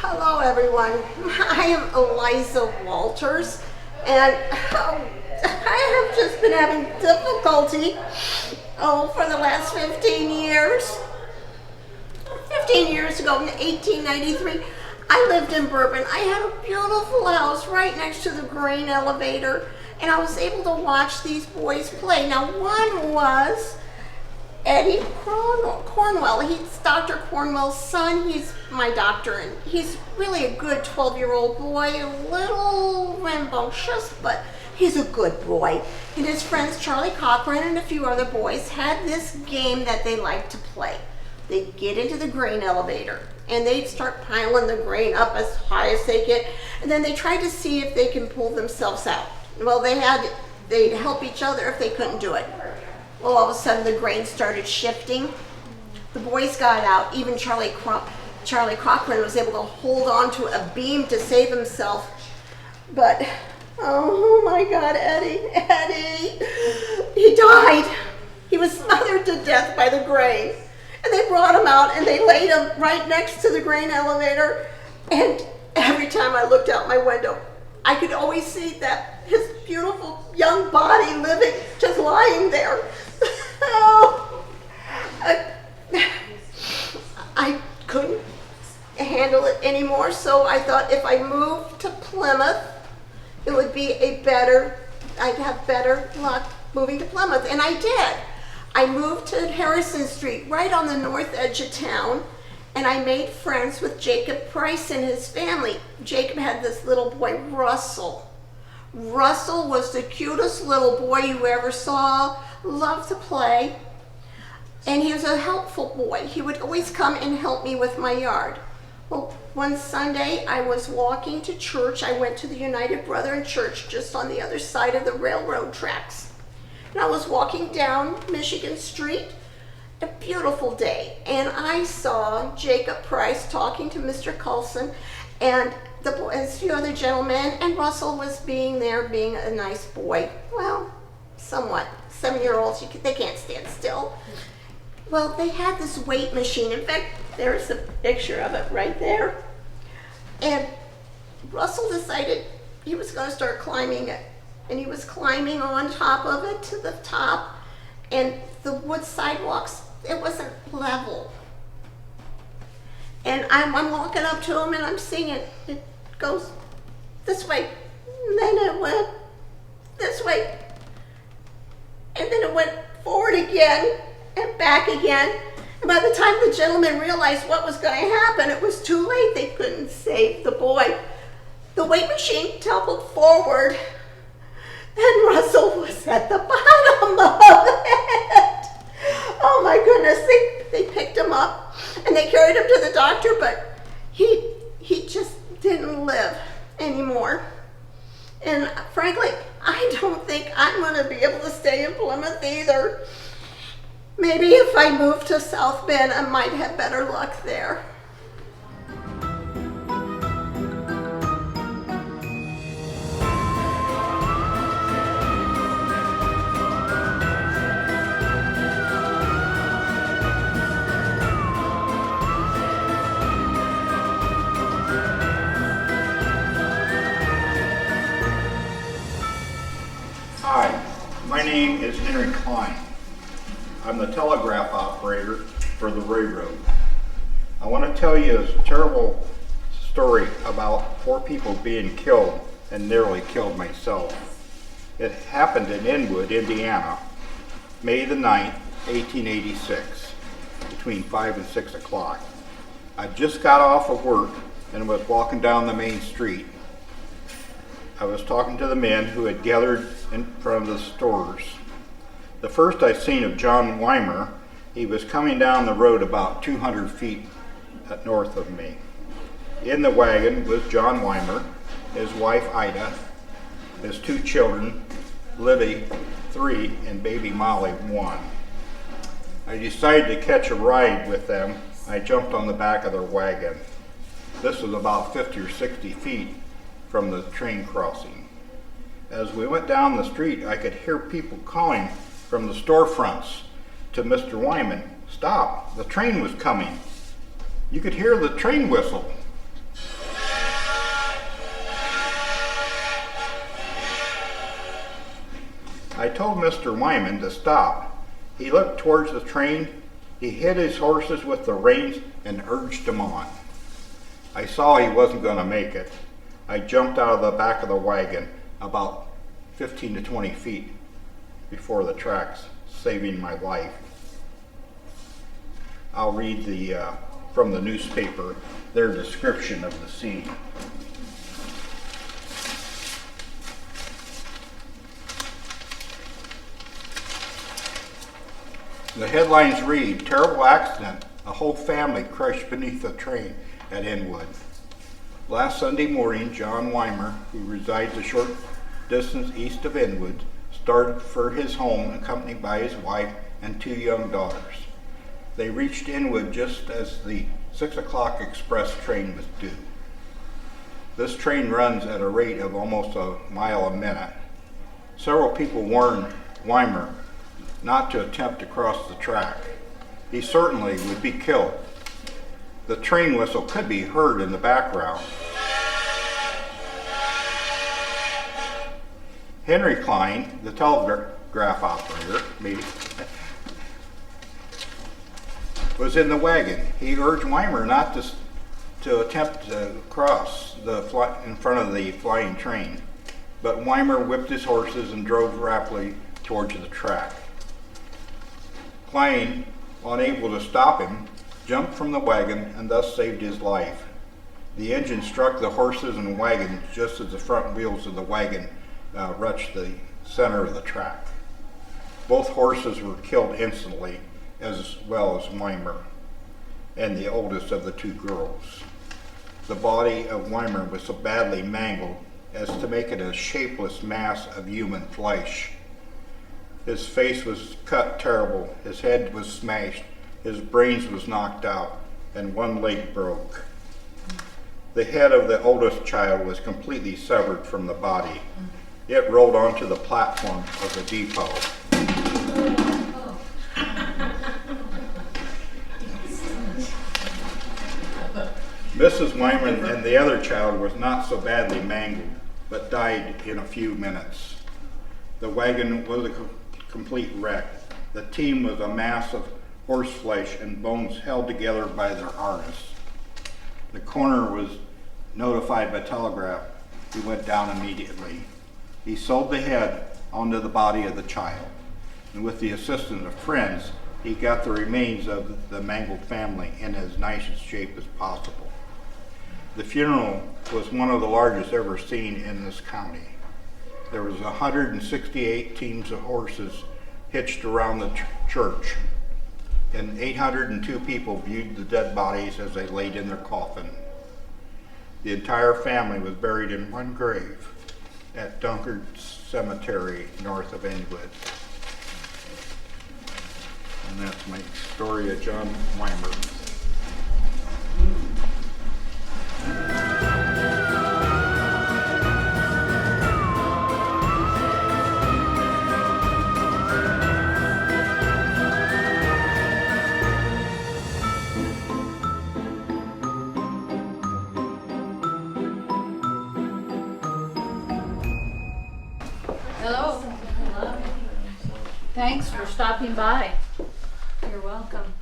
Hello everyone, I am Eliza Walters, and I have just been having difficulty, for the last 15 years. 15 years ago in 1893, I lived in Bourbon. I had a beautiful house right next to the grain elevator, and I was able to watch these boys play. Now one was Eddie Cornwell. He's Dr. Cornwell's son. He's my doctor, and he's really a good 12-year-old boy, a little rambunctious, but he's a good boy. And his friends Charlie Cochran and a few other boys had this game that they liked to play. They'd get into the grain elevator and they'd start piling the grain up as high as they get, and then they tried to see if they can pull themselves out. Well, they'd help each other if they couldn't do it. Well, all of a sudden the grain started shifting. The boys got out. Even Charlie Cochran was able to hold on to a beam to save himself. But, oh my God, Eddie, he died. He was smothered to death by the grain. And they brought him out and they laid him right next to the grain elevator. And every time I looked out my window, I could always see that his beautiful young body living, just lying there. Oh, I couldn't handle it anymore, so I thought if I moved to Plymouth, it would be I'd have better luck moving to Plymouth, and I did. I moved to Harrison Street, right on the north edge of town, and I made friends with Jacob Price and his family. Jacob had this little boy, Russell. Russell was the cutest little boy you ever saw, loved to play, and he was a helpful boy. He would always come and help me with my yard. Well, one Sunday I was walking to church. I went to the United Brethren Church just on the other side of the railroad tracks. And I was walking down Michigan Street, a beautiful day, and I saw Jacob Price talking to Mr. Coulson and a few other gentlemen, and Russell was being a nice boy. Well, somewhat. 7-year-olds, they can't stand still. Well, they had this weight machine. In fact, there's a picture of it right there. And Russell decided he was going to start climbing it. And he was climbing on top of it to the top. And the wood sidewalks, it wasn't level. And I'm walking up to him and I'm seeing it goes this way. And then it went this way. And then it went forward again and back again. And by the time the gentleman realized what was going to happen, it was too late. They couldn't save the boy. The weight machine toppled forward, and Russell was at the bottom of it. Oh my goodness, they picked him up and they carried him to the doctor, but he just didn't live anymore. And frankly, I don't think I'm going to be able to stay in Plymouth either. Maybe if I moved to South Bend, I might have better luck there. Hi, my name is Henry Klein. I'm the telegraph operator for the railroad. I want to tell you a terrible story about 4 people being killed and nearly killed myself. It happened in Inwood, Indiana, May the 9th, 1886, between 5 and 6 o'clock. I just got off of work and was walking down the main street. I was talking to the men who had gathered in front of the stores. The first I seen of John Weimer, he was coming down the road about 200 feet north of me. In the wagon was John Weimer, his wife Ida, his 2 children, Libby, 3, and baby Molly, 1. I decided to catch a ride with them. I jumped on the back of their wagon. This was about 50 or 60 feet from the train crossing. As we went down the street, I could hear people calling from the storefronts to Mr. Wyman, "Stop, the train was coming." You could hear the train whistle. I told Mr. Wyman to stop. He looked towards the train. He hit his horses with the reins and urged them on. I saw he wasn't going to make it. I jumped out of the back of the wagon about 15 to 20 feet before the tracks, saving my life. I'll read from the newspaper their description of the scene. The headlines read, "Terrible accident. A whole family crushed beneath a train at Inwood." Last Sunday morning, John Weimer, who resides a short distance east of Inwood, started for his home accompanied by his wife and 2 young daughters. They reached Inwood just as the 6 o'clock express train was due. This train runs at a rate of almost a mile a minute. Several people warned Weimer not to attempt to cross the track. He certainly would be killed. The train whistle could be heard in the background. Henry Klein, the telegraph operator, was in the wagon. He urged Weimer not to attempt to cross in front of the flying train, but Weimer whipped his horses and drove rapidly towards the track. Klein, unable to stop him, jumped from the wagon and thus saved his life. The engine struck the horses and wagon just as the front wheels of the wagon reached the center of the track. Both horses were killed instantly, as well as Weimer and the oldest of the 2 girls. The body of Weimer was so badly mangled as to make it a shapeless mass of human flesh. His face was cut terrible, his head was smashed, his brains was knocked out, and 1 leg broke. The head of the oldest child was completely severed from the body. It rolled onto the platform of the depot. Mrs. Wyman and the other child was not so badly mangled, but died in a few minutes. The wagon was a complete wreck. The team was a mass of horse flesh and bones held together by their harness. The coroner was notified by telegraph. He went down immediately. He sewed the head onto the body of the child, and with the assistance of friends, he got the remains of the mangled family in as nice a shape as possible. The funeral was one of the largest ever seen in this county. There was 168 teams of horses hitched around the church, and 802 people viewed the dead bodies as they laid in their coffin. The entire family was buried in one grave at Dunkard Cemetery north of Inwood. And that's my story of John Weimer. Hello. Thanks for stopping by. You're welcome.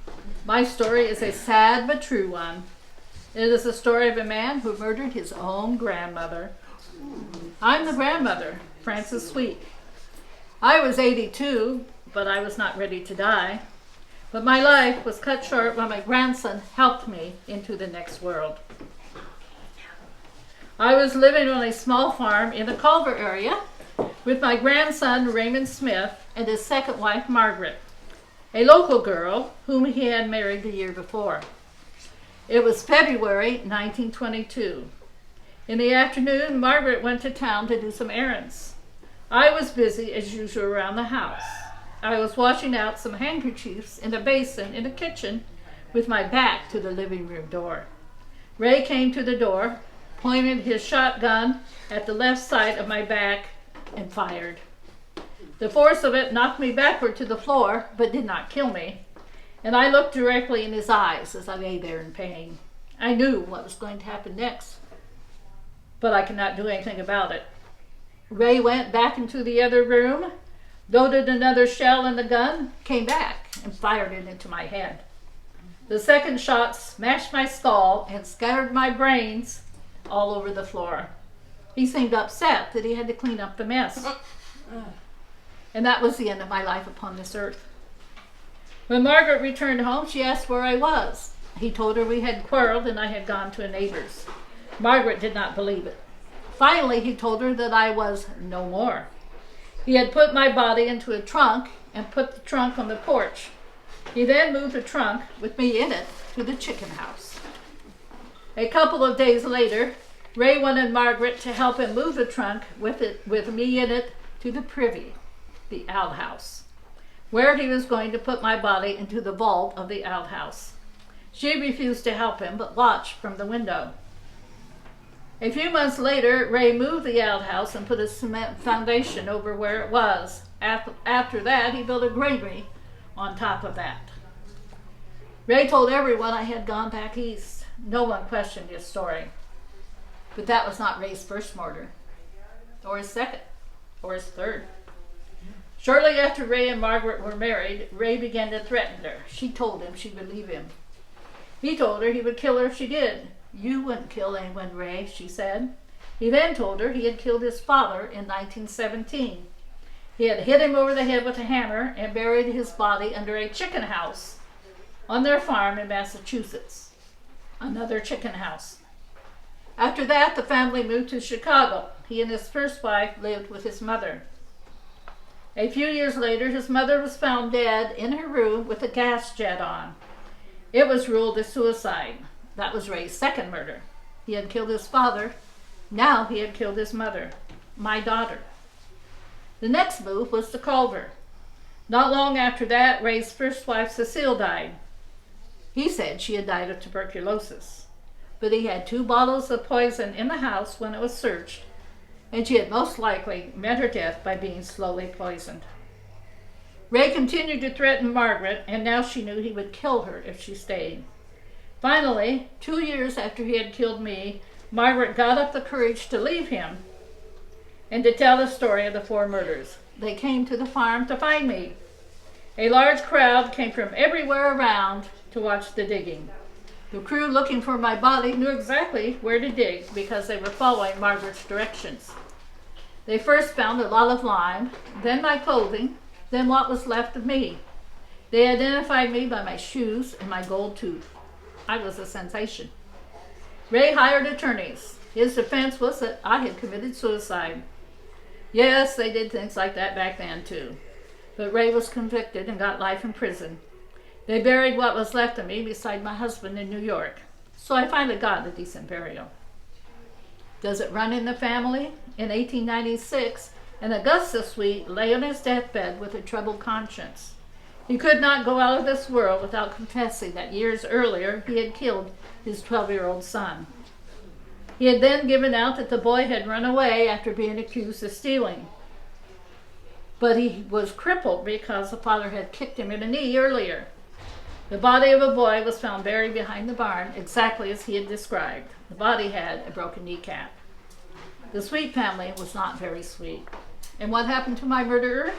My story is a sad but true one. It is the story of a man who murdered his own grandmother. I'm the grandmother, Frances Sweet. I was 82, but I was not ready to die. But my life was cut short when my grandson helped me into the next world. I was living on a small farm in the Culver area with my grandson Raymond Smith and his second wife Margaret, a local girl whom he had married the year before. It was February 1922. In the afternoon, Margaret went to town to do some errands. I was busy as usual around the house. I was washing out some handkerchiefs in a basin in the kitchen with my back to the living room door. Ray came to the door, pointed his shotgun at the left side of my back, and fired. The force of it knocked me backward to the floor, but did not kill me, and I looked directly in his eyes as I lay there in pain. I knew what was going to happen next, but I could not do anything about it. Ray went back into the other room, loaded another shell in the gun, came back, and fired it into my head. The second shot smashed my skull and scattered my brains all over the floor. He seemed upset that he had to clean up the mess. And that was the end of my life upon this earth. When Margaret returned home, she asked where I was. He told her we had quarreled and I had gone to a neighbor's. Margaret did not believe it. Finally, he told her that I was no more. He had put my body into a trunk and put the trunk on the porch. He then moved the trunk, with me in it, to the chicken house. A couple of days later, Ray wanted Margaret to help him move the trunk with me in it to the privy, the outhouse, where he was going to put my body into the vault of the outhouse. She refused to help him, but watched from the window. A few months later, Ray moved the outhouse and put a cement foundation over where it was. After that, he built a granary on top of that. Ray told everyone I had gone back east. No one questioned his story. But that was not Ray's first murder, or his second, or his third. Shortly after Ray and Margaret were married, Ray began to threaten her. She told him she would leave him. He told her he would kill her if she did. "You wouldn't kill anyone, Ray," she said. He then told her he had killed his father in 1917. He had hit him over the head with a hammer and buried his body under a chicken house on their farm in Massachusetts. Another chicken house. After that, the family moved to Chicago. He and his first wife lived with his mother. A few years later, his mother was found dead in her room with a gas jet on. It was ruled a suicide. That was Ray's second murder. He had killed his father. Now he had killed his mother, my daughter. The next move was to Culver. Not long after that, Ray's first wife, Cecile, died. He said she had died of tuberculosis, but he had 2 bottles of poison in the house when it was searched, and she had most likely met her death by being slowly poisoned. Ray continued to threaten Margaret, and now she knew he would kill her if she stayed. Finally, 2 years after he had killed me, Margaret got up the courage to leave him and to tell the story of the 4 murders. They came to the farm to find me. A large crowd came from everywhere around to watch the digging. The crew looking for my body knew exactly where to dig because they were following Margaret's directions. They first found a lot of lime, then my clothing, then what was left of me. They identified me by my shoes and my gold tooth. I was a sensation. Ray hired attorneys. His defense was that I had committed suicide. Yes, they did things like that back then too. But Ray was convicted and got life in prison. They buried what was left of me beside my husband in New York. So I finally got a decent burial. Does it run in the family? In 1896, an Augusta Sweet lay on his deathbed with a troubled conscience. He could not go out of this world without confessing that years earlier he had killed his 12-year-old son. He had then given out that the boy had run away after being accused of stealing. But he was crippled because the father had kicked him in the knee earlier. The body of a boy was found buried behind the barn, exactly as he had described. The body had a broken kneecap. The Sweet family was not very sweet. And what happened to my murderer?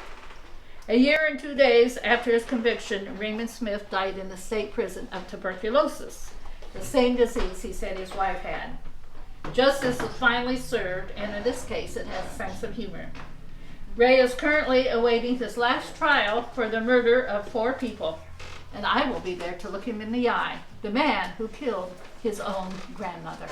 A year and 2 days after his conviction, Raymond Smith died in the state prison of tuberculosis, the same disease he said his wife had. Justice was finally served, and in this case, it has a sense of humor. Ray is currently awaiting his last trial for the murder of 4 people, and I will be there to look him in the eye, the man who killed his own grandmother.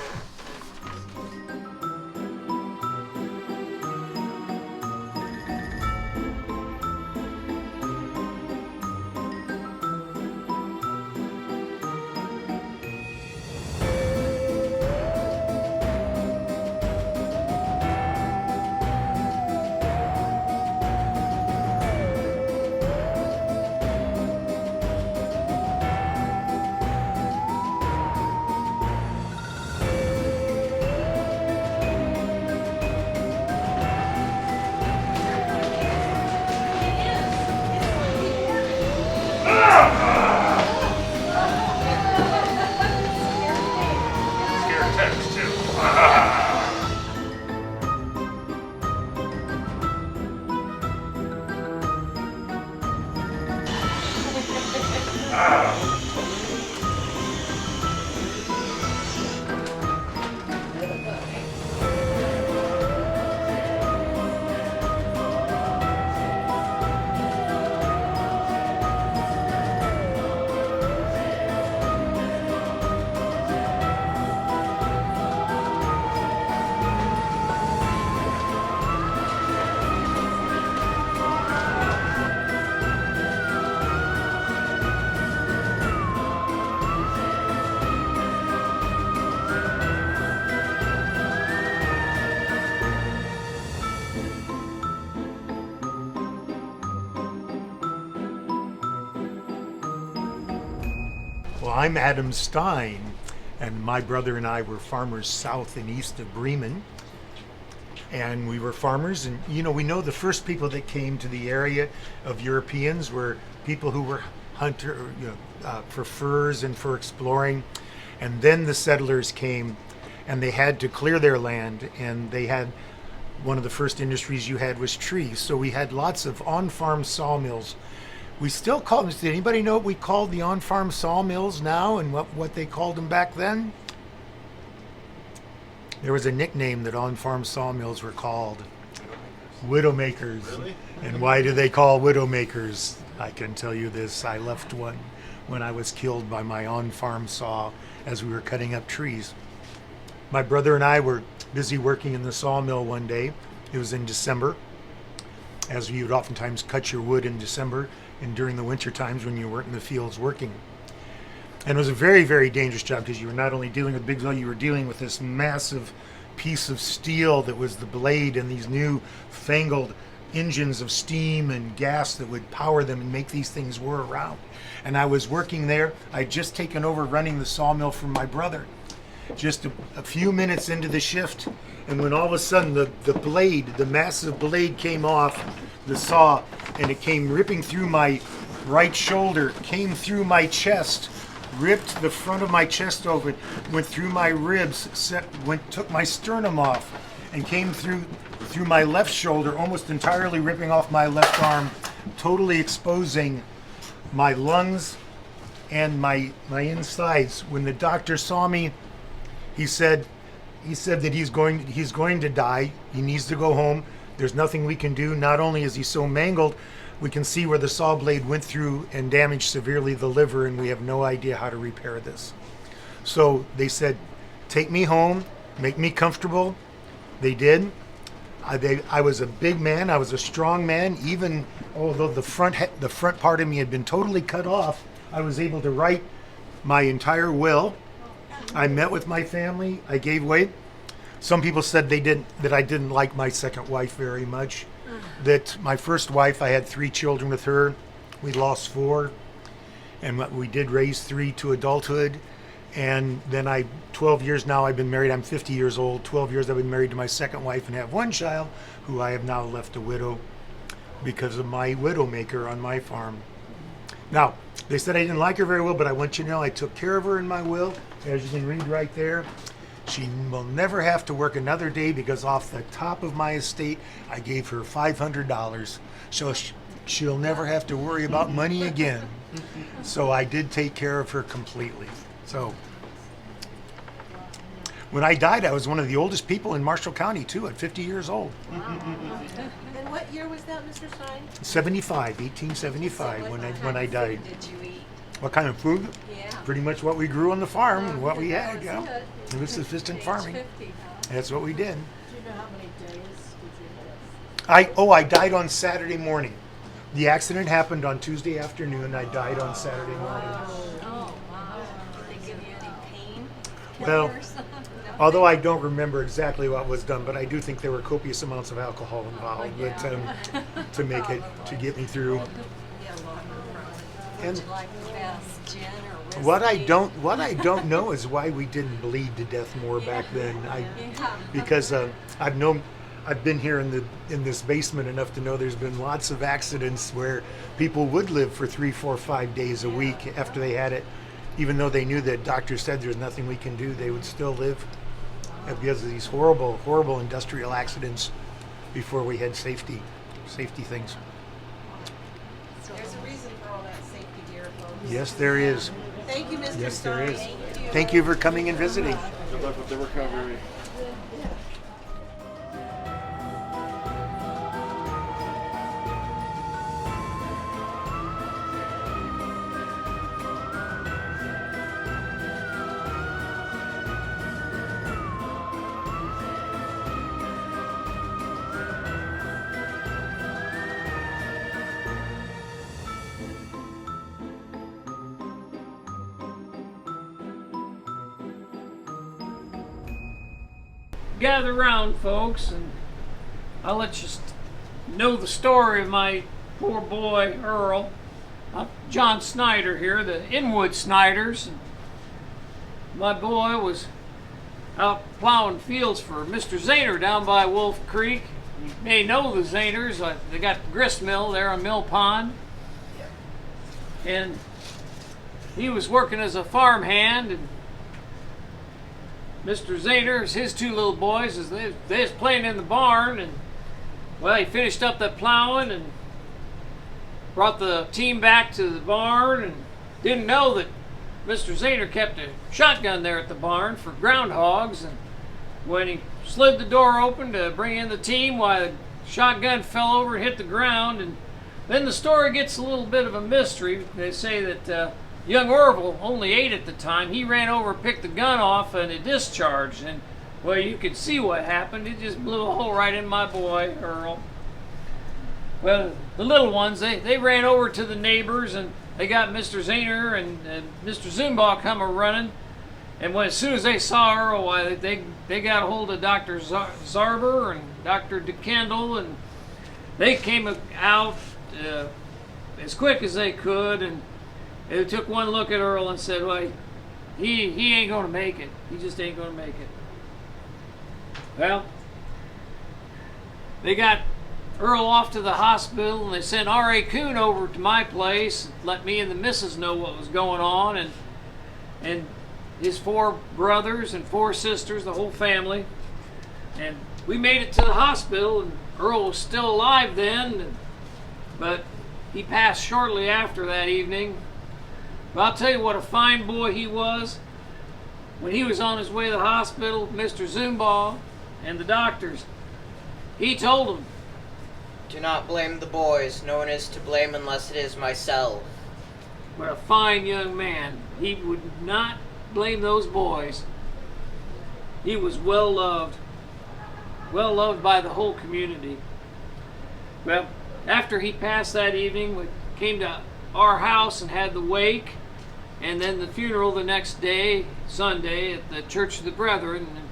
Well, I'm Adam Stein, and my brother and I were farmers south and east of Bremen. And we were farmers, and we know the first people that came to the area of Europeans were people who were hunter, for furs and for exploring. And then the settlers came, and they had to clear their land, and they had one of the first industries you had was trees. So we had lots of on-farm sawmills. We still call them. Did anybody know what we called the on-farm sawmills now, and what they called them back then? There was a nickname that on-farm sawmills were called. Widowmakers. Really? And why do they call widowmakers? I can tell you this. I left one when I was killed by my on-farm saw as we were cutting up trees. My brother and I were busy working in the sawmill one day. It was in December, as you would oftentimes cut your wood in December and during the winter times when you weren't in the fields working. And it was a very, very dangerous job because you were not only dealing with big saw, you were dealing with this massive piece of steel that was the blade, and these new fangled engines of steam and gas that would power them and make these things whir around. And I was working there. I'd just taken over running the sawmill from my brother. Just a few minutes into the shift, and when all of a sudden the massive blade came off the saw, and it came ripping through my right shoulder, came through my chest, ripped the front of my chest open, went through my ribs, took my sternum off, and came through my left shoulder, almost entirely ripping off my left arm, totally exposing my lungs and my insides. When the doctor saw me, he said that he's going to die. He needs to go home. There's nothing we can do. Not only is he so mangled, we can see where the saw blade went through and damaged severely the liver, and we have no idea how to repair this. So they said, take me home, make me comfortable. They did. I was a big man. I was a strong man. Even although the front part of me had been totally cut off, I was able to write my entire will. I met with my family. I gave way. Some people said that I didn't like my second wife very much. That my first wife, I had 3 children with her. We lost 4, and we did raise 3 to adulthood. And then 12 years now I've been married. I'm 50 years old. 12 years I've been married to my second wife and have 1 child, who I have now left a widow because of my widowmaker on my farm. Now, they said I didn't like her very well, but I want you to know I took care of her in my will. As you can read right there, she will never have to work another day because off the top of my estate, I gave her $500. So she'll never have to worry about money again. So I did take care of her completely. So when I died, I was one of the oldest people in Marshall County, too, at 50 years old. And what year was that, Mr. Stein? 1875, when I died. Did you eat? What kind of food? Yeah. Pretty much what we grew on the farm and what we had. That Yeah. was it. It was subsistence Age farming. 50, huh? That's what we did. Do you know how many days did you live? I died on Saturday morning. The accident happened on Tuesday afternoon. I died on Saturday morning. Oh, wow. Did they give you any pain? Well, killers? No. although I don't remember exactly what was done, but I do think there were copious amounts of alcohol involved to make it, to get me through. Yeah, well, And would you like the best, gin or whiskey? what I don't know is why we didn't bleed to death more back then. Yeah. Because I've been here in this basement enough to know there's been lots of accidents where people would live for 3, 4, 5 days a week after they had it, even though they knew that doctors said there's nothing we can do. They would still live because of these horrible, horrible industrial accidents before we had safety things. There's a reason for all that safety gear, folks. Yes, there is. Thank you, Mr. Yes, there Stein. is. Thank you. Thank you for coming and visiting. Good luck with the recovery. Gather round, folks, and I'll let you know the story of my poor boy, Earl. I'm John Snyder here, the Inwood Snyders. My boy was out plowing fields for Mr. Zahner down by Wolf Creek. You may know the Zahners. They got the grist mill there on Mill Pond. And he was working as a farmhand, and Mr. Zahner, his two little boys, they was playing in the barn, and well, he finished up that plowing and brought the team back to the barn, and didn't know that Mr. Zahner kept a shotgun there at the barn for groundhogs. And when he slid the door open to bring in the team, why, the shotgun fell over and hit the ground. And then the story gets a little bit of a mystery. They say that young Orville, only 8 at the time, he ran over, picked the gun off, and it discharged. And well, you could see what happened. It just blew a hole right in my boy, Earl. Well, the little ones, they ran over to the neighbors, and they got Mr. Zahner and Mr. Zumbaugh come running. And as soon as they saw Earl, why, they got a hold of Dr. Zarber and Dr. DeKendall, and they came out as quick as they could, and they took one look at Earl and said, well, he ain't going to make it. He just ain't going to make it. Well, they got Earl off to the hospital, and they sent R.A. Kuhn over to my place and let me and the missus know what was going on, and his 4 brothers and 4 sisters, the whole family. And we made it to the hospital, and Earl was still alive then, but he passed shortly after that evening. But I'll tell you what a fine boy he was. When he was on his way to the hospital, Mr. Zumbaugh and the doctors, he told them, Do not blame the boys. No one is to blame unless it is myself. what a fine young man. He would not blame those boys. He was well loved by the whole community. Well, after he passed that evening, we came to our house and had the wake, and then the funeral the next day, Sunday, at the Church of the Brethren, and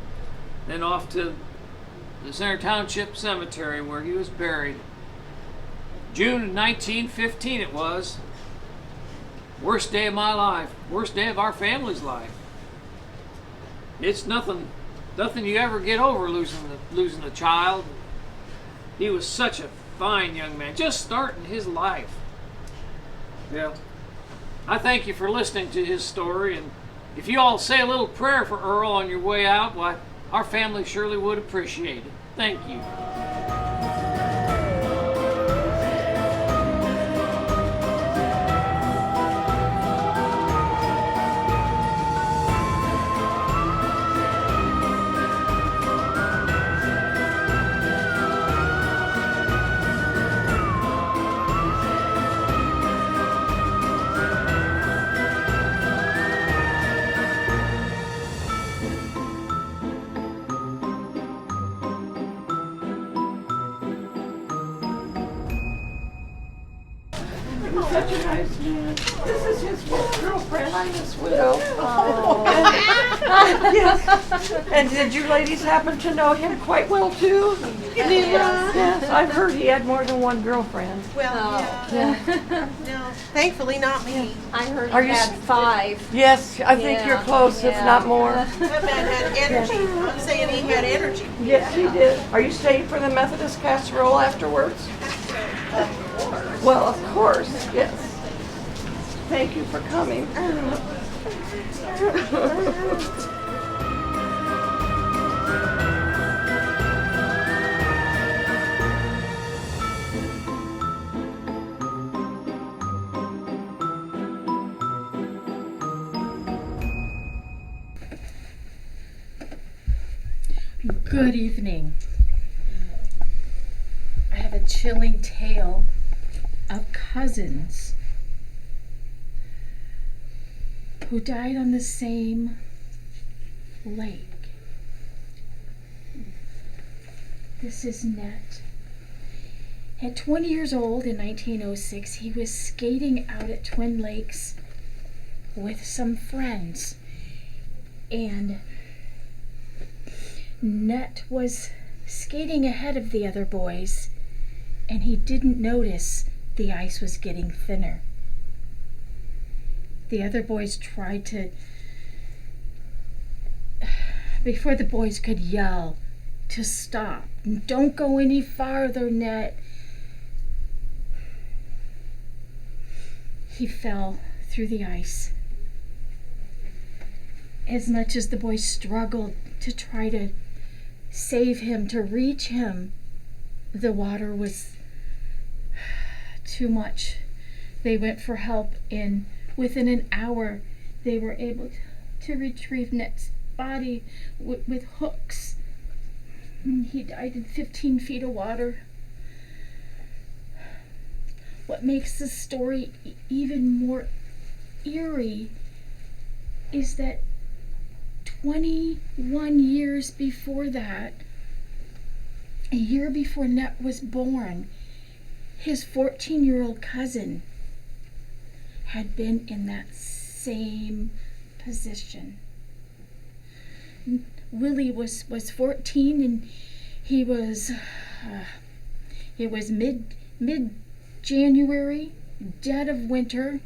then off to the Center Township Cemetery where he was buried. June of 1915 it was. Worst day of my life. Worst day of our family's life. It's nothing you ever get over losing a child. He was such a fine young man, just starting his life. Yeah. I thank you for listening to his story, and if you all say a little prayer for Earl on your way out, why, our family surely would appreciate it. Thank you. Such a nice man. This is his girlfriend. I'm his widow. Yes. And did you ladies happen to know him quite well too? Yes. I've heard he had more than one girlfriend. Well, yeah. No, thankfully not me. I heard Are he you had 5. Yes, I think you're close, if not more. That man had energy. I'm saying he had energy. Yes, he did. Are you staying for the Methodist casserole afterwards? Well, of course, yes. Thank you for coming. Good evening. I have a chilling tale of cousins who died on the same lake. This is Ned. At 20 years old in 1906, he was skating out at Twin Lakes with some friends, and Ned was skating ahead of the other boys, and he didn't notice the ice was getting thinner. the other boys tried to, before the boys could yell to stop, don't go any farther, Net, he fell through the ice. As much as the boys struggled to try to save him, to reach him, the water was too much. They went for help, and within an hour they were able to retrieve Net's body with hooks. And he died in 15 feet of water. What makes this story even more eerie is that 21 years before that, a year before Net was born, his 14-year-old cousin had been in that same position. Willie was 14, and he was mid-January, dead of winter,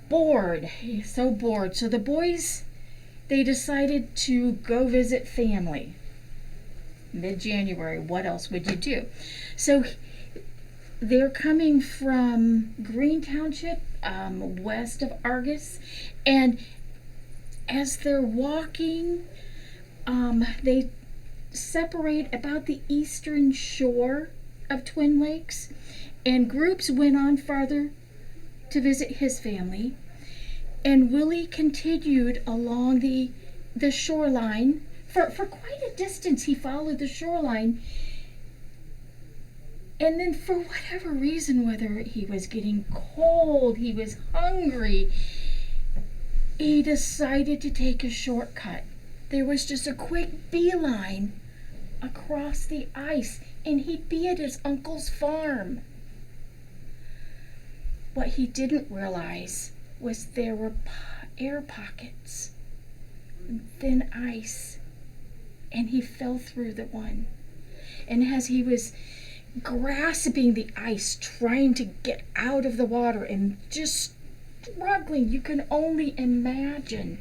bored. He's so bored. So the boys, they decided to go visit family. Mid-January, what else would you do? So they're coming from Green Township, west of Argus, and as they're walking, they separate about the eastern shore of Twin Lakes, and groups went on farther to visit his family, and Willie continued along the shoreline. For quite a distance he followed the shoreline, and then for whatever reason, whether he was getting cold, he was hungry, he decided to take a shortcut. There was just a quick beeline across the ice, and he'd be at his uncle's farm. What he didn't realize was there were air pockets, thin ice, and he fell through the one. And as he was grasping the ice, trying to get out of the water and just struggling, you can only imagine.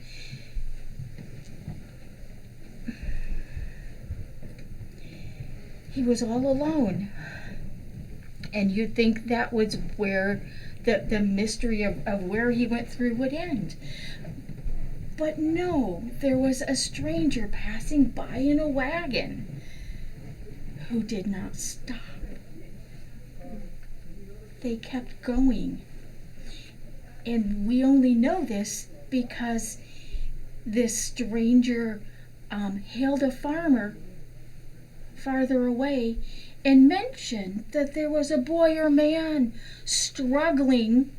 He was all alone. And you'd think that was where the mystery of where he went through would end. But no, there was a stranger passing by in a wagon who did not stop. They kept going. And we only know this because this stranger hailed a farmer farther away and mentioned that there was a boy or man struggling,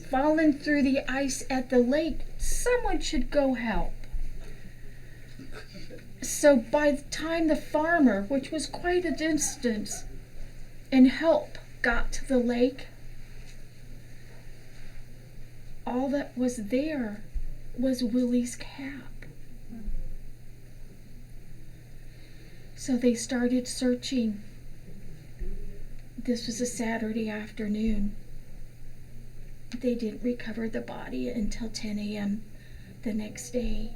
fallen through the ice at the lake. Someone should go help. So by the time the farmer, which was quite a distance, and help got to the lake, all that was there was Willie's cap. So they started searching. This was a Saturday afternoon. They didn't recover the body until 10 a.m. the next day.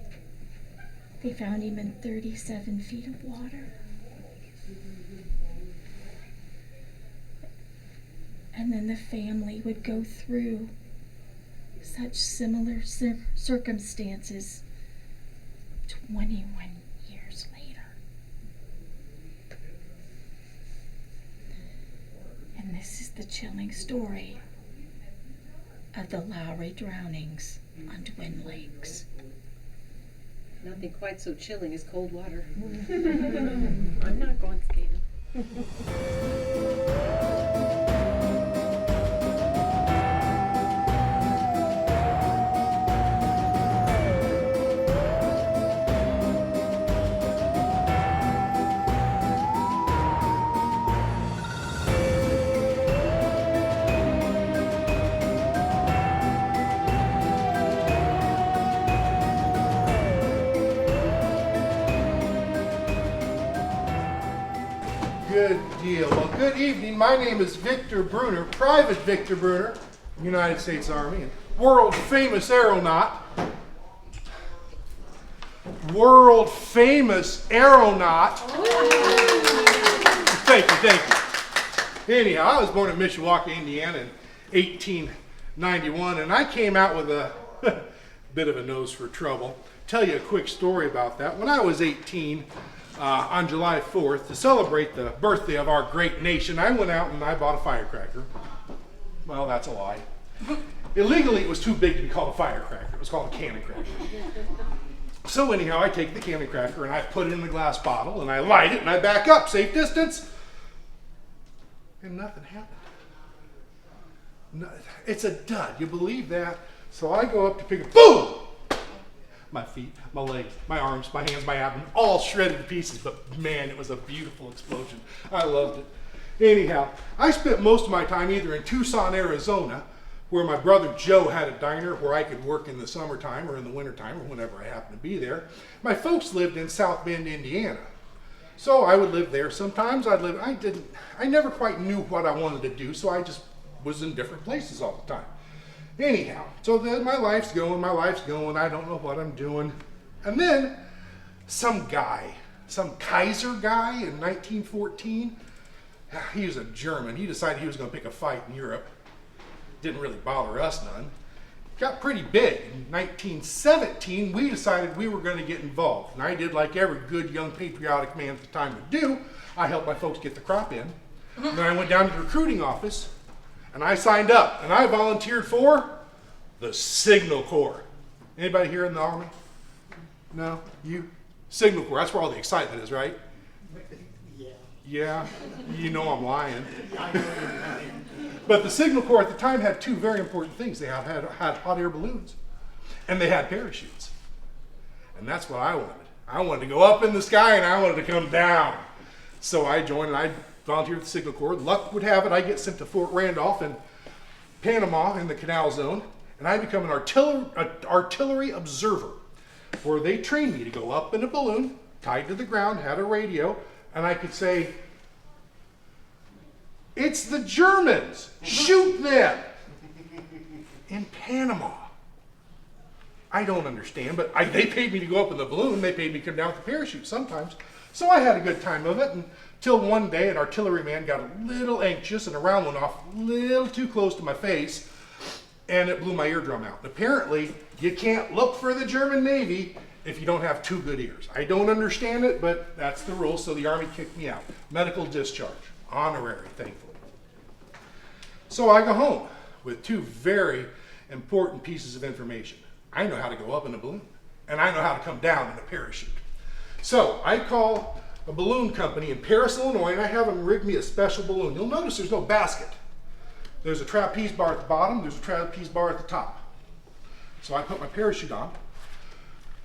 They found him in 37 feet of water. And then the family would go through such similar circumstances 21 years later. And this is the chilling story of the Lowry drownings on Twin Lakes. Nothing quite so chilling as cold water. I'm not going skating. Good deal. Well, good evening. My name is Victor Bruner, Private Victor Bruner, United States Army. And world famous aeronaut. World famous aeronaut. Thank you. Anyhow, I was born in Mishawaka, Indiana in 1891, and I came out with a bit of a nose for trouble. Tell you a quick story about that. When I was 18, on July 4th, to celebrate the birthday of our great nation, I went out and I bought a firecracker. Well, that's a lie. Illegally, it was too big to be called a firecracker. It was called a cannon cracker. So anyhow, I take the cannon cracker and I put it in the glass bottle and I light it and I back up, safe distance, and nothing happened. No, it's a dud. You believe that? So I go up to pick it. Boom! My feet, my legs, my arms, my hands, my abdomen, all shredded to pieces. But man, it was a beautiful explosion. I loved it. Anyhow, I spent most of my time either in Tucson, Arizona, where my brother Joe had a diner where I could work in the summertime or in the wintertime or whenever I happened to be there. My folks lived in South Bend, Indiana. So I would live there. Sometimes I never quite knew what I wanted to do, so I just was in different places all the time. Anyhow, so then my life's going, I don't know what I'm doing. And then some Kaiser guy in 1914, he was a German, he decided he was going to pick a fight in Europe. Didn't really bother us none. Got pretty big. In 1917, we decided we were going to get involved. And I did like every good young patriotic man at the time would do. I helped my folks get the crop in. And then I went down to the recruiting office and I signed up and I volunteered for the Signal Corps. Anybody here in the Army? No? You? Signal Corps, that's where all the excitement is, right? Yeah, you know I'm lying. But the Signal Corps at the time had two very important things. They had hot air balloons and they had parachutes. And that's what I wanted. I wanted to go up in the sky and I wanted to come down. So I joined and I volunteered with the Signal Corps. Luck would have it, I get sent to Fort Randolph in Panama in the Canal Zone, and I become an artillery observer, where they trained me to go up in a balloon, tied to the ground, had a radio, and I could say, "It's the Germans, shoot them!" In Panama. I don't understand, but they paid me to go up in the balloon, they paid me to come down with the parachute sometimes. So I had a good time of it until one day an artilleryman got a little anxious and a round went off a little too close to my face and it blew my eardrum out. Apparently, you can't look for the German Navy if you don't have two good ears. I don't understand it, but that's the rule, so the Army kicked me out. Medical discharge, honorary, thankfully. So I go home with two very important pieces of information. I know how to go up in a balloon, and I know how to come down in a parachute. So I call a balloon company in Paris, Illinois, and I have them rig me a special balloon. You'll notice there's no basket. There's a trapeze bar at the bottom, there's a trapeze bar at the top. So I put my parachute on,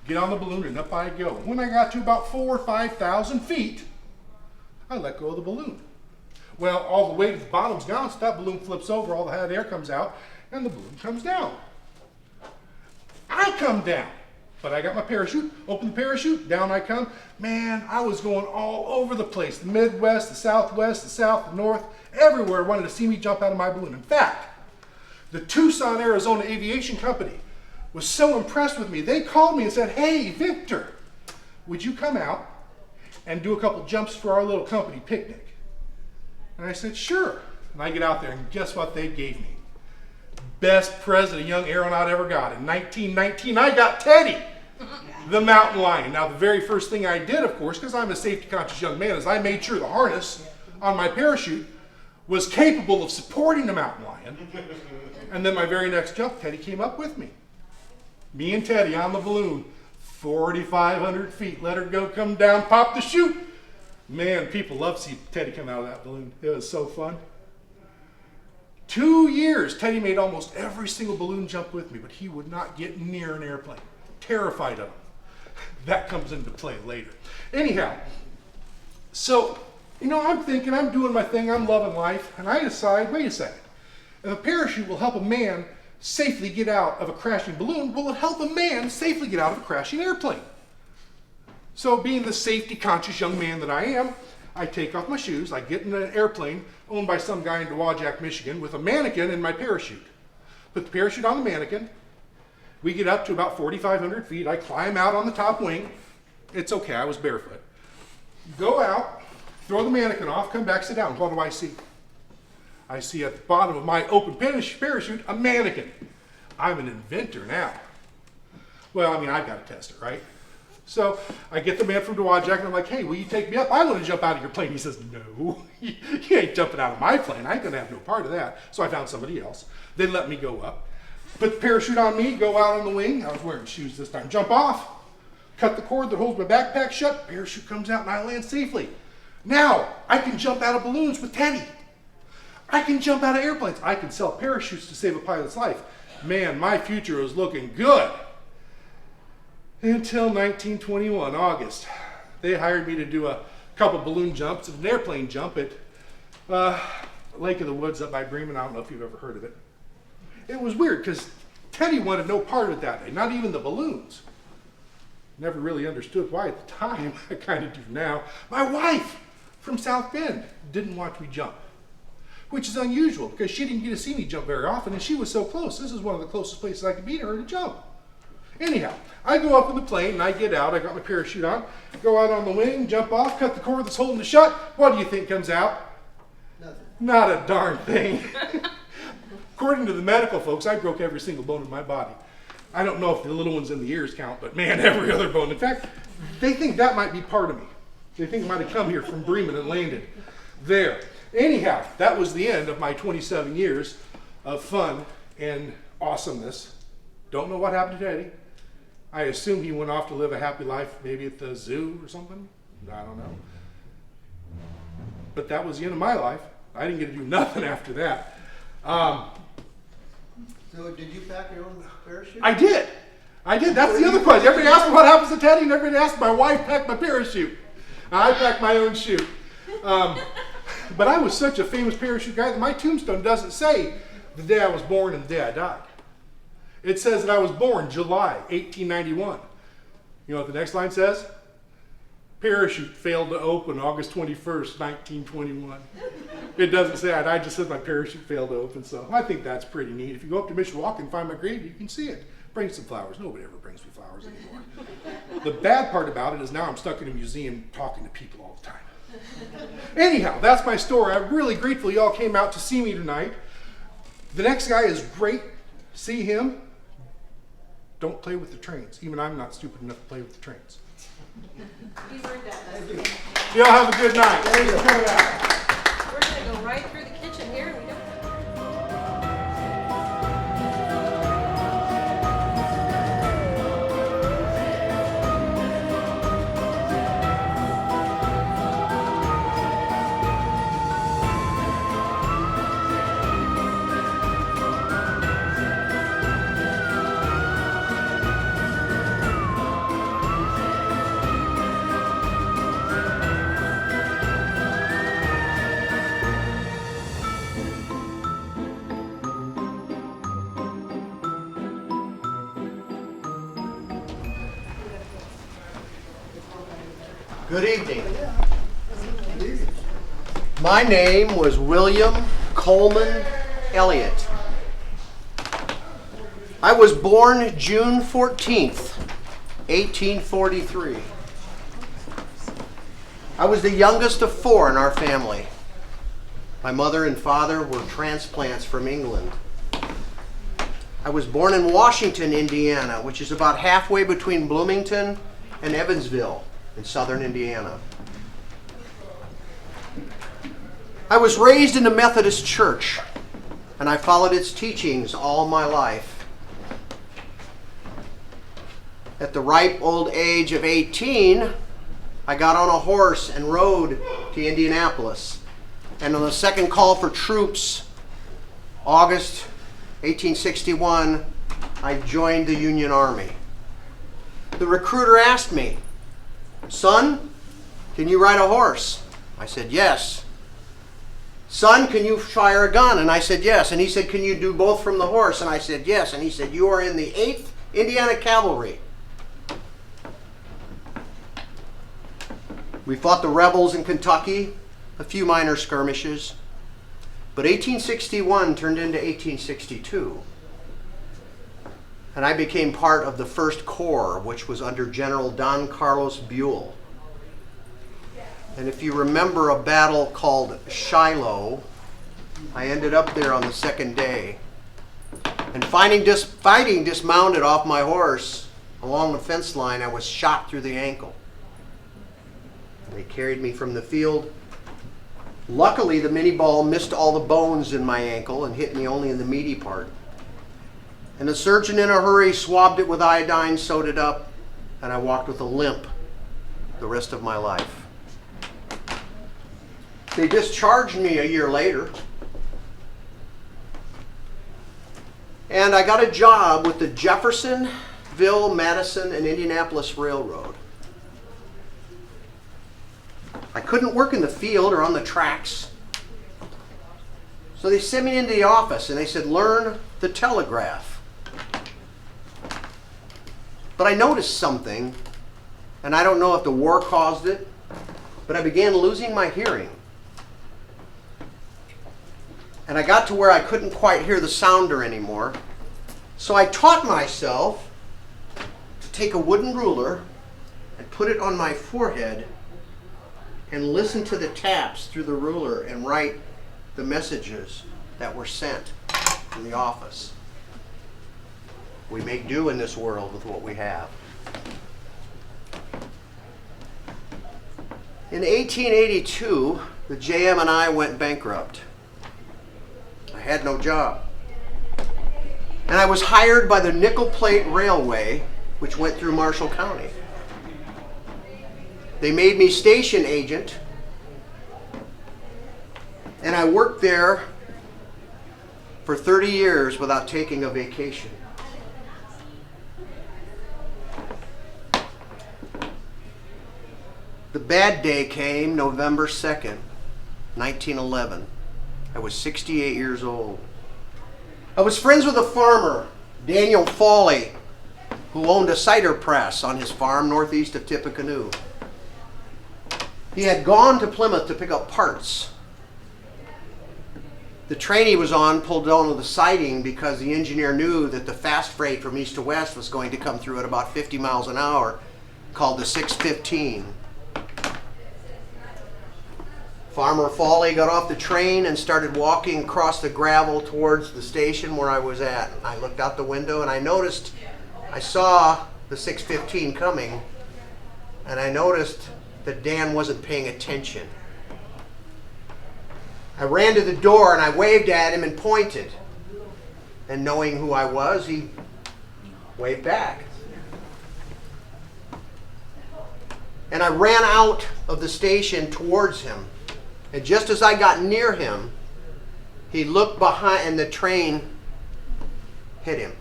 get on the balloon, and up I go. When I got to about 4,000 or 5,000 feet, I let go of the balloon. Well, all the weight at the bottom's gone, so that balloon flips over, all the hot air comes out, and the balloon comes down. I come down. But I got my parachute, open the parachute, down I come. Man, I was going all over the place. The Midwest, the Southwest, the South, the North, everywhere wanted to see me jump out of my balloon. In fact, the Tucson, Arizona Aviation Company was so impressed with me, they called me and said, "Hey, Victor, would you come out and do a couple jumps for our little company picnic?" And I said, "Sure." And I get out there and guess what they gave me? Best present a young aeronaut ever got. In 1919, I got Teddy, the mountain lion. Now, the very first thing I did, of course, because I'm a safety-conscious young man, is I made sure the harness on my parachute was capable of supporting the mountain lion. And then my very next jump, Teddy came up with me. Me and Teddy on the balloon, 4,500 feet. Let her go, come down, pop the chute. Man, people love to see Teddy come out of that balloon. It was so fun. 2 years, Teddy made almost every single balloon jump with me, but he would not get near an airplane. Terrified of them. That comes into play later. Anyhow, so, I'm thinking, I'm doing my thing, I'm loving life, and I decide, wait a second, if a parachute will help a man safely get out of a crashing balloon, will it help a man safely get out of a crashing airplane? So being the safety-conscious young man that I am, I take off my shoes, I get in an airplane owned by some guy in Dowagiac, Michigan, with a mannequin in my parachute. put the parachute on the mannequin. We get up to about 4,500 feet. I climb out on the top wing. It's okay, I was barefoot. Go out, throw the mannequin off, come back, sit down. What do I see? I see at the bottom of my open parachute a mannequin. I'm an inventor now. Well, I mean, I've got to test it, right? So I get the man from Dowagiac and I'm like, hey, will you take me up? I want to jump out of your plane. He says, no, you ain't jumping out of my plane. I ain't going to have no part of that. So I found somebody else. They let me go up. Put the parachute on me, go out on the wing. I was wearing shoes this time. Jump off, cut the cord that holds my backpack shut. Parachute comes out and I land safely. Now I can jump out of balloons with Teddy. I can jump out of airplanes. I can sell parachutes to save a pilot's life. Man, my future was looking good. Until 1921, August. They hired me to do a couple balloon jumps and an airplane jump at Lake of the Woods up by Bremen. I don't know if you've ever heard of it. It was weird because Teddy wanted no part of it that day, not even the balloons. Never really understood why at the time. I kind of do now. My wife from South Bend didn't want me to jump, which is unusual because she didn't get to see me jump very often and she was so close. This is one of the closest places I could be to her to jump. Anyhow, I go up in the plane and I get out. I got my parachute on, go out on the wing, jump off, cut the cord that's holding it shut. What do you think comes out? Nothing. Not a darn thing. According to the medical folks, I broke every single bone in my body. I don't know if the little ones in the ears count, but man, every other bone. In fact, they think that might be part of me. They think it might have come here from Bremen and landed there. Anyhow, that was the end of my 27 years of fun and awesomeness. Don't know what happened to Teddy. I assume he went off to live a happy life, maybe at the zoo or something. I don't know. But that was the end of my life. I didn't get to do nothing after that. So did you pack your own parachute? I did. That's the other question. Everybody asks me what happens to Teddy, and everybody asks my wife packed my parachute. I packed my own chute. But I was such a famous parachute guy that my tombstone doesn't say the day I was born and the day I died. It says that I was born July 1891. You know what the next line says? Parachute failed to open August 21st, 1921. It doesn't say that. I just said my parachute failed to open, so I think that's pretty neat. If you go up to Mishawaka and find my grave, you can see it. Bring some flowers. Nobody ever brings me flowers anymore. The bad part about it is now I'm stuck in a museum talking to people all the time. Anyhow, that's my story. I'm really grateful y'all came out to see me tonight. The next guy is great. See him. Don't play with the trains. Even I'm not stupid enough to play with the trains. Y'all have a good night. We're gonna go right through the kitchen here. We don't. Good evening. My name was William Coleman Elliott. I was born June 14th, 1843. I was the youngest of four in our family. My mother and father were transplants from England. I was born in Washington, Indiana, which is about halfway between Bloomington and Evansville in southern Indiana. I was raised in a Methodist church, and I followed its teachings all my life. At the ripe old age of 18, I got on a horse and rode to Indianapolis. And on the second call for troops, August 1861, I joined the Union Army. The recruiter asked me, "Son, can you ride a horse?" I said, "Yes." "Son, can you fire a gun?" And I said, "Yes." And he said, "Can you do both from the horse?" And I said, "Yes." And he said, "You are in the 8th Indiana Cavalry." We fought the rebels in Kentucky, a few minor skirmishes. But 1861 turned into 1862. and I became part of the 1st Corps, which was under General Don Carlos Buell. And if you remember a battle called Shiloh, I ended up there on the 2nd day. And fighting dismounted off my horse along the fence line, I was shot through the ankle. They carried me from the field. Luckily, the minie ball missed all the bones in my ankle and hit me only in the meaty part. And the surgeon in a hurry swabbed it with iodine, sewed it up, and I walked with a limp the rest of my life. They discharged me a year later. And I got a job with the Jeffersonville, Madison, and Indianapolis Railroad. I couldn't work in the field or on the tracks. So they sent me into the office and they said, learn the telegraph. But I noticed something, and I don't know if the war caused it, but I began losing my hearing. And I got to where I couldn't quite hear the sounder anymore. So I taught myself to take a wooden ruler and put it on my forehead and listen to the taps through the ruler and write the messages that were sent in the office. We make do in this world with what we have. In 1882, the JM and I went bankrupt. I had no job. And I was hired by the Nickel Plate Railway, which went through Marshall County. They made me station agent, and I worked there for 30 years without taking a vacation. The bad day came November 2nd, 1911. I was 68 years old. I was friends with a farmer, Daniel Fawley, who owned a cider press on his farm northeast of Tippecanoe. He had gone to Plymouth to pick up parts. The train he was on pulled down to the siding because the engineer knew that the fast freight from east to west was going to come through at about 50 miles an hour, called the 615. Farmer Fawley got off the train and started walking across the gravel towards the station where I was at. I looked out the window and I saw the 615 coming, and I noticed that Dan wasn't paying attention. I ran to the door and I waved at him and pointed. And knowing who I was, he waved back. And I ran out of the station towards him. And just as I got near him, he looked behind and the train hit him.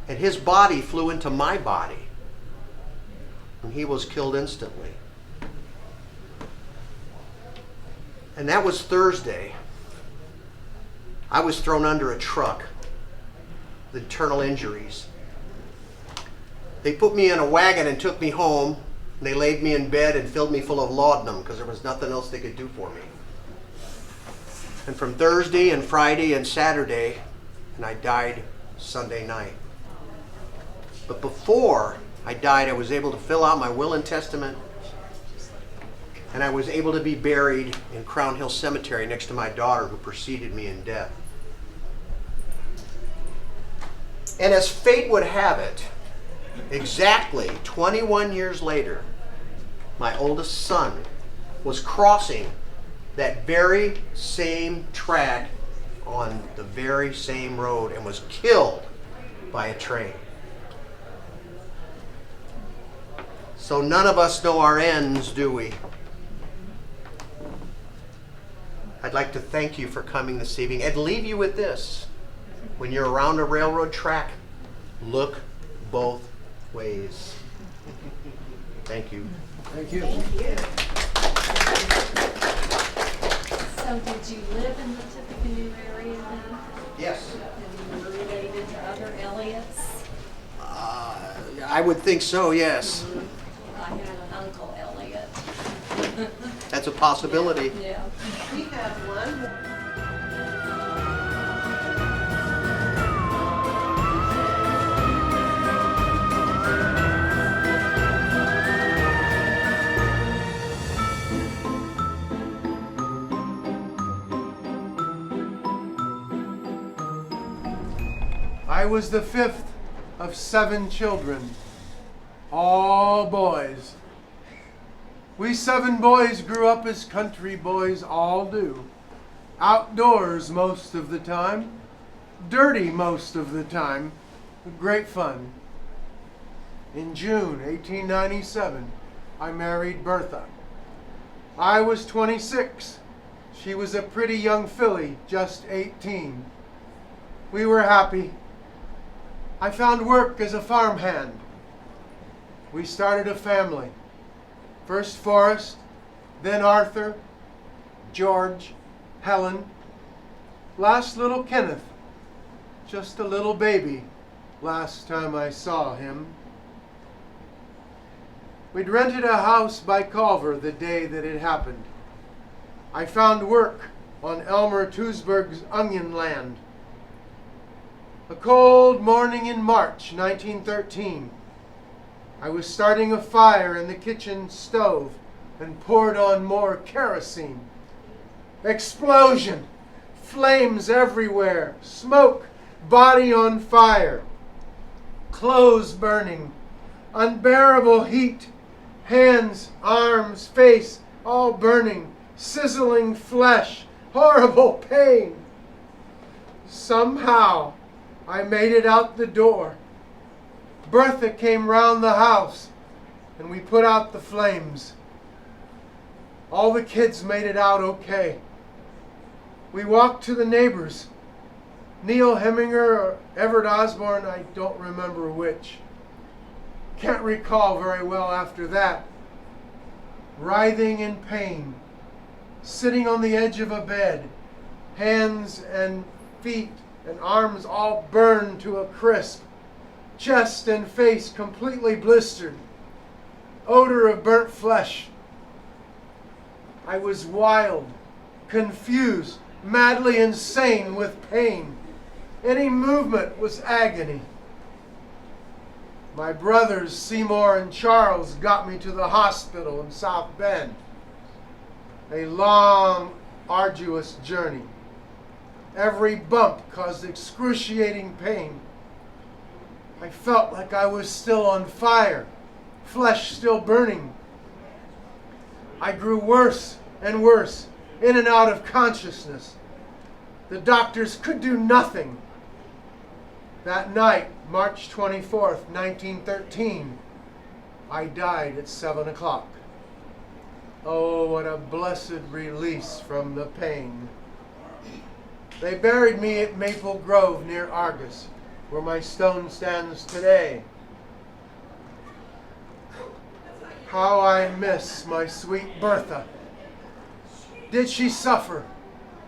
And his body flew into my body. And he was killed instantly. And that was Thursday. I was thrown under a truck with internal injuries. They put me in a wagon and took me home. And they laid me in bed and filled me full of laudanum because there was nothing else they could do for me. And from Thursday and Friday and Saturday, and I died Sunday night. But before I died, I was able to fill out my will and testament, and I was able to be buried in Crown Hill Cemetery next to my daughter who preceded me in death. And as fate would have it, exactly 21 years later, my oldest son was crossing that very same track on the very same road and was killed by a train. So none of us know our ends, do we? I'd like to thank you for coming this evening and leave you with this. When you're around a railroad track, look both ways. Thank you. Thank you. So did you live in the Tippecanoe area then? Yes. And you were related to other Elliots? I would think so, yes. I had an uncle Elliot. That's a possibility. Yeah. We have one. I was the fifth of 7 children, all boys. We 7 boys grew up as country boys all do. Outdoors most of the time, dirty most of the time, great fun. In June 1897, I married Bertha. I was 26. She was a pretty young filly, just 18. We were happy. I found work as a farmhand. We started a family. First Forrest, then Arthur, George, Helen, last little Kenneth, just a little baby last time I saw him. We'd rented a house by Culver the day that it happened. I found work on Elmer Tuesberg's onion land. A cold morning in March 1913, I was starting a fire in the kitchen stove and poured on more kerosene. Explosion! Flames everywhere! Smoke! Body on fire! Clothes burning! Unbearable heat! Hands, arms, face, all burning! Sizzling flesh! Horrible pain! Somehow, I made it out the door. Bertha came round the house, and we put out the flames. All the kids made it out okay. We walked to the neighbors. Neil Heminger or Everett Osborne, I don't remember which. Can't recall very well after that. Writhing in pain, sitting on the edge of a bed, hands and feet and arms all burned to a crisp, chest and face completely blistered, odor of burnt flesh. I was wild, confused, madly insane with pain. Any movement was agony. My brothers Seymour and Charles got me to the hospital in South Bend. A long, arduous journey. Every bump caused excruciating pain. I felt like I was still on fire, flesh still burning. I grew worse and worse, in and out of consciousness. The doctors could do nothing. That night, March 24th, 1913, I died at 7 o'clock. Oh, what a blessed release from the pain. They buried me at Maple Grove near Argus, where my stone stands today. How I miss my sweet Bertha. Did she suffer?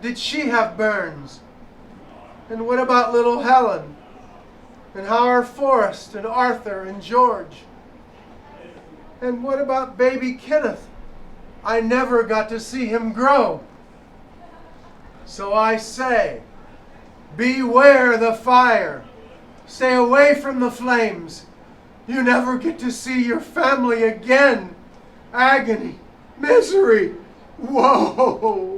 Did she have burns? And what about little Helen? And how are Forrest and Arthur and George? And what about baby Kenneth? I never got to see him grow. So I say, beware the fire. Stay away from the flames. You never get to see your family again. Agony, misery, woe.